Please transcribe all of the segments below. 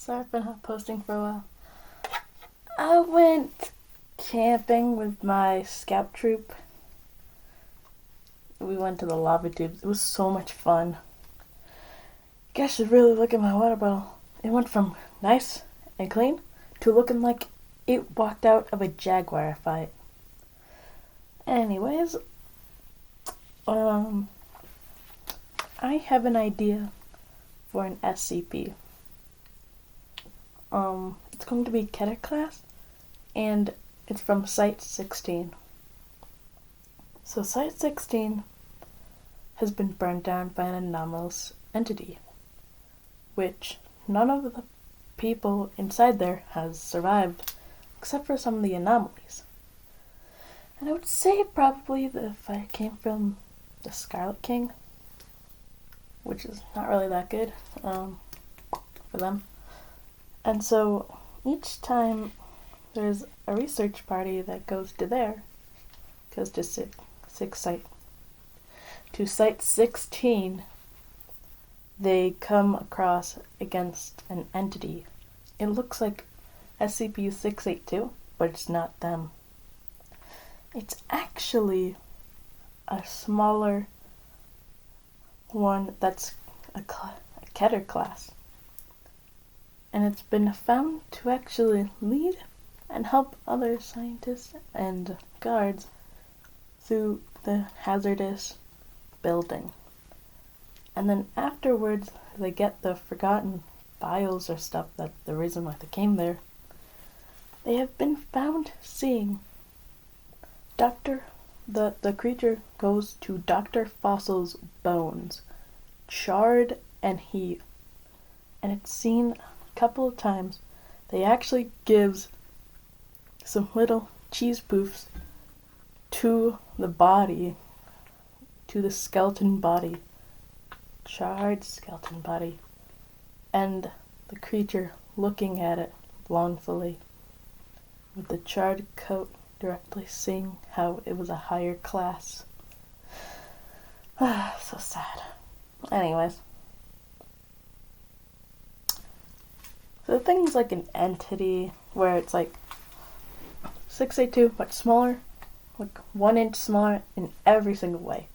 Sorry, I've been posting for a while. I went camping with my scout troop. We went to the lava tubes. It was so much fun. You guys should really look at my water bottle. It went from nice and clean to looking like it walked out of a jaguar fight. Anyways, I have an idea for an SCP. It's going to be Keter class, and it's from Site 16. So Site 16 has been burned down by an anomalous entity, which none of the people inside there has survived, except for some of the anomalies. And I would say probably the fire came from the Scarlet King, which is not really that good for them. And so each time there's a research party that goes to Site 16, they come across against an entity. It looks like SCP-682, but it's not them. It's actually a smaller one that's a Keter class. And it's been found to actually lead and help other scientists and guards through the hazardous building. And then afterwards, they get the forgotten files or stuff that the reason why they came there. They have been found seeing the creature goes to Dr. Fossil's bones, charred and heat. And it's seen a couple of times. They actually gives some little cheese poofs to the body, to the skeleton body, charred skeleton body, and the creature looking at it longfully, with the charred coat directly seeing how it was a higher class. So sad. Anyways. So the thing's like an entity where it's like 682 but smaller, like 1 inch smaller in every single way.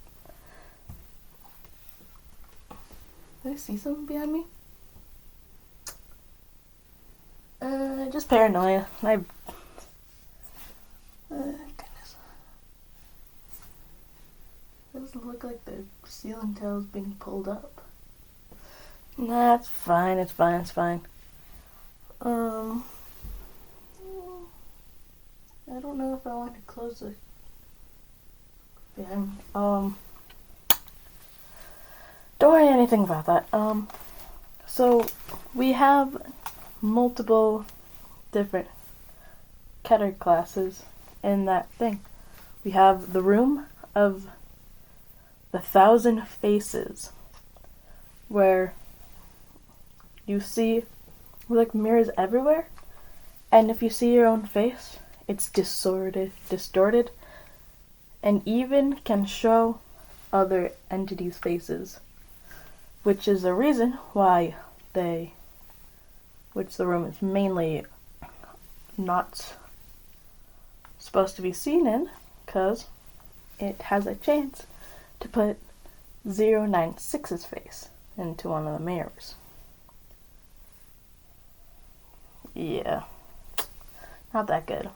Did I see something behind me? Just paranoia. Goodness. It doesn't look like the ceiling tile is being pulled up. Nah, it's fine, it's fine. I don't know if I want to close it. Don't worry anything about that. So we have multiple different Keter classes in that thing. We have the Room of the 1,000 Faces, where you see like mirrors everywhere, and if you see your own face, it's distorted, and even can show other entities' faces, which is the reason why the room is mainly not supposed to be seen in, because it has a chance to put 096's face into one of the mirrors. Yeah, not that good.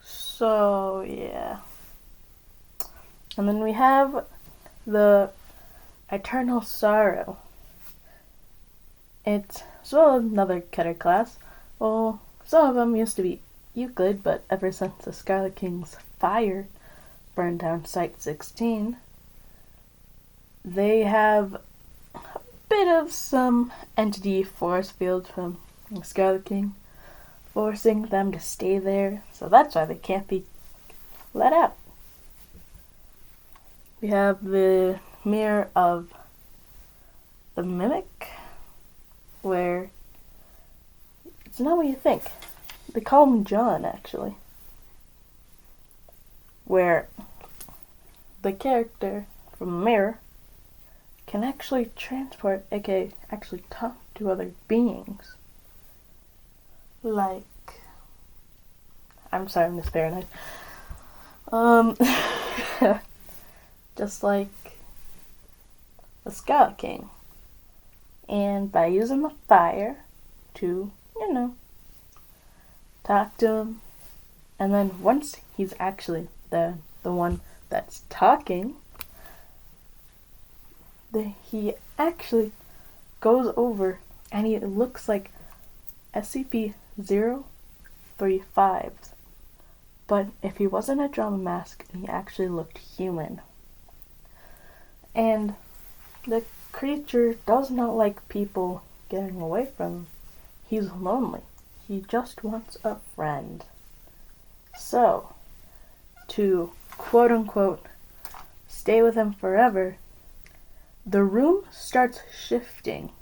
So, yeah. And then we have the Eternal Sorrow. It's as well another Keter class. Well, some of them used to be Euclid, but ever since the Scarlet King's fire burned down Site 16, they have a bit of some entity force field from the Scarlet King, forcing them to stay there, so that's why they can't be let out. We have the Mirror of the Mimic, where it's not what you think. They call him John, actually. Where the character from the mirror can actually transport, aka actually talk to other beings. Like, I'm sorry, I'm just paranoid. Just like the Scout King. And by using the fire to, talk to him. And then once he's actually the one that's talking, he actually goes over and he looks like SCP-035. But if he wasn't a drama mask, he actually looked human. And the creature does not like people getting away from him. He's lonely. He just wants a friend. So, to quote-unquote stay with him forever, the room starts shifting.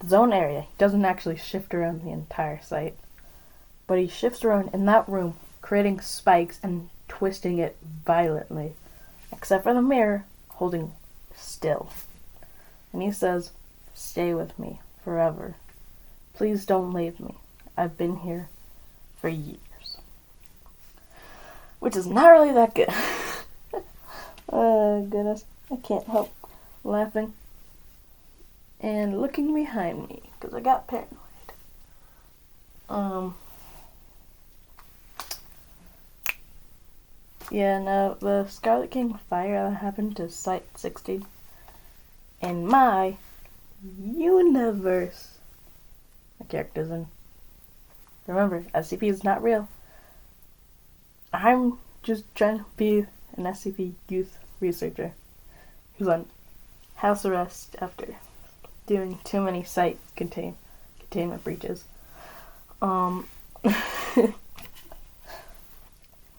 The zone area, he doesn't actually shift around the entire site, but he shifts around in that room, creating spikes and twisting it violently, except for the mirror holding still. And he says, "Stay with me forever. Please don't leave me. I've been here for years." Which is not really that good. Oh, goodness. I can't help laughing and looking behind me because I got paranoid. Yeah, no, the Scarlet King fire that happened to Site-60 in my universe. The character's in. Remember, SCP is not real. I'm just trying to be an SCP youth researcher who's on house arrest after doing too many site containment breaches.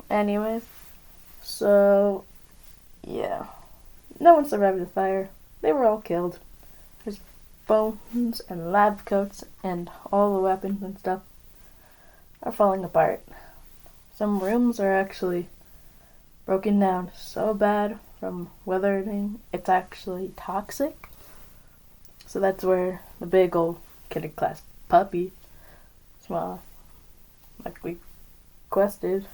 Anyways, so yeah, no one survived the fire. They were all killed. There's bones and lab coats and all the weapons and stuff are falling apart. Some rooms are actually broken down so bad from weathering, it's actually toxic. So that's where the big old kid class puppy, small, like we quested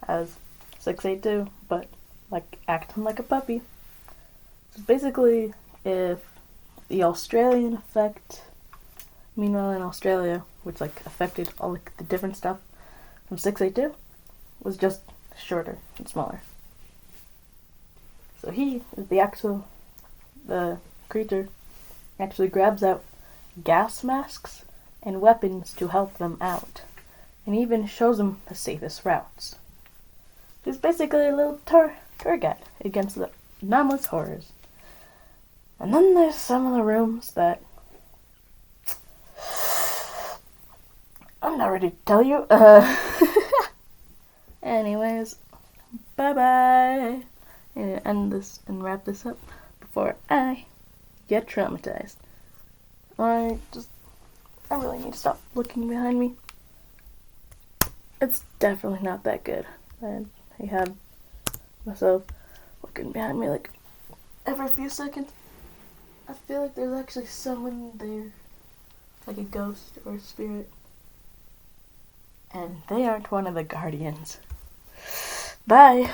as 682, but like acting like a puppy. So basically, if the Australian effect, meanwhile in Australia, which like affected all like the different stuff from 682, was just shorter and smaller. So he is the creature actually grabs out gas masks and weapons to help them out, and even shows them the safest routes. He's basically a little tour guide against the anomalous horrors. And then there's some of the rooms that I'm not ready to tell you. Anyways, bye-bye. And end this and wrap this up before I get traumatized. I really need to stop looking behind me. It's definitely not that good. And I have myself looking behind me like every few seconds. I feel like there's actually someone there, like a ghost or a spirit. And they aren't one of the guardians. Bye!